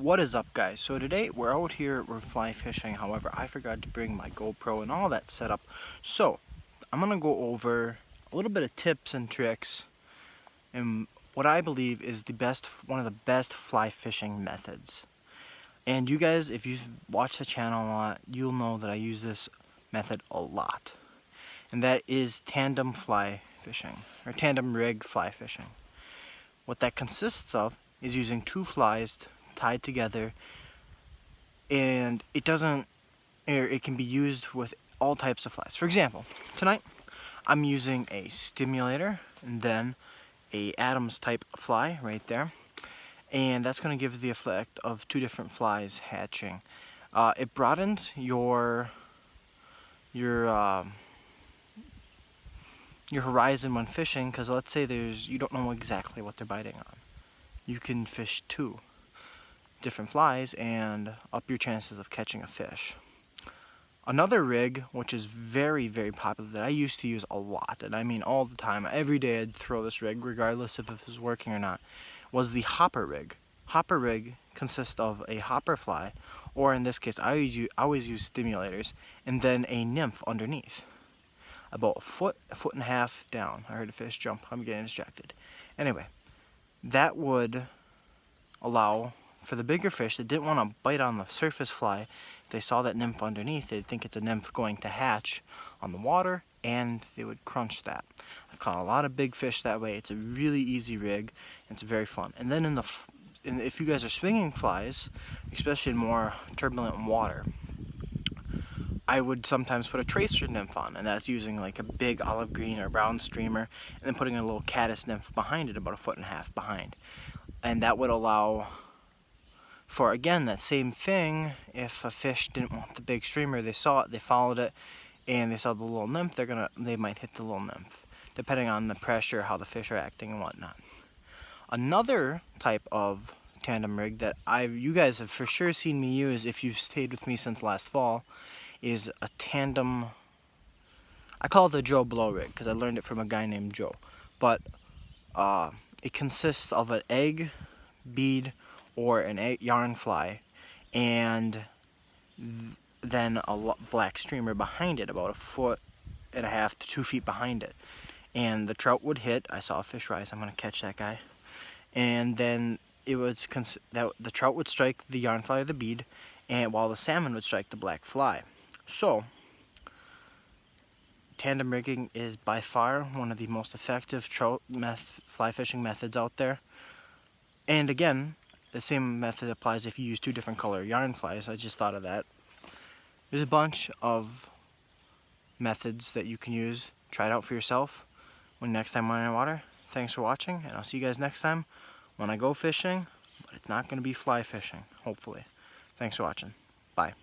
What is up, guys? So today we're out here, we're fly fishing. However, I forgot to bring my GoPro and all that setup. So I'm gonna go over a little bit of tips and tricks and what I believe is one of the best fly fishing methods. And you guys, if you've watched the channel a lot, you'll know that I use this method a lot. And that is tandem fly fishing, or tandem rig fly fishing. What that consists of is using two flies tied together, and it can be used with all types of flies. For example, tonight I'm using a stimulator and then a Adams type fly right there, and that's going to give the effect of two different flies hatching. It broadens your horizon when fishing, because let's say you don't know exactly what they're biting on. You can fish two different flies and up your chances of catching a fish. Another rig, which is very, very popular, that I used to use a lot, and I mean all the time, every day I'd throw this rig, regardless if it was working or not, was the hopper rig. Hopper rig consists of a hopper fly, or in this case, I always use stimulators, and then a nymph underneath. About a foot and a half down. I heard a fish jump. I'm getting distracted. Anyway, that would allow for the bigger fish that didn't want to bite on the surface fly. If they saw that nymph underneath, they'd think it's a nymph going to hatch on the water, and they would crunch that. I've caught a lot of big fish that way. It's a really easy rig, and it's very fun. And then if you guys are swinging flies, especially in more turbulent water, I would sometimes put a tracer nymph on, and that's using like a big olive green or brown streamer, and then putting a little caddis nymph behind it, about a foot and a half behind. And that would allow for, again, that same thing. If a fish didn't want the big streamer, they saw it, they followed it, and they saw the little nymph, they might hit the little nymph, depending on the pressure, how the fish are acting and whatnot. Another type of tandem rig that you guys have for sure seen me use if you've stayed with me since last fall is a tandem. I call it the Joe Blow rig because I learned it from a guy named Joe. But it consists of an egg, bead, or an egg yarn fly, and then a black streamer behind it, about a foot and a half to 2 feet behind it. And the trout would hit. I saw a fish rise. I'm gonna catch that guy. And then the trout would strike the yarn fly or the bead, and while the salmon would strike the black fly. So tandem rigging is by far one of the most effective trout fly fishing methods out there. And again, the same method applies if you use two different color yarn flies. I just thought of that. There's a bunch of methods that you can use. Try it out for yourself when next time we're in the water. Thanks for watching, and I'll see you guys next time when I go fishing, but it's not going to be fly fishing, hopefully. Thanks for watching. Bye.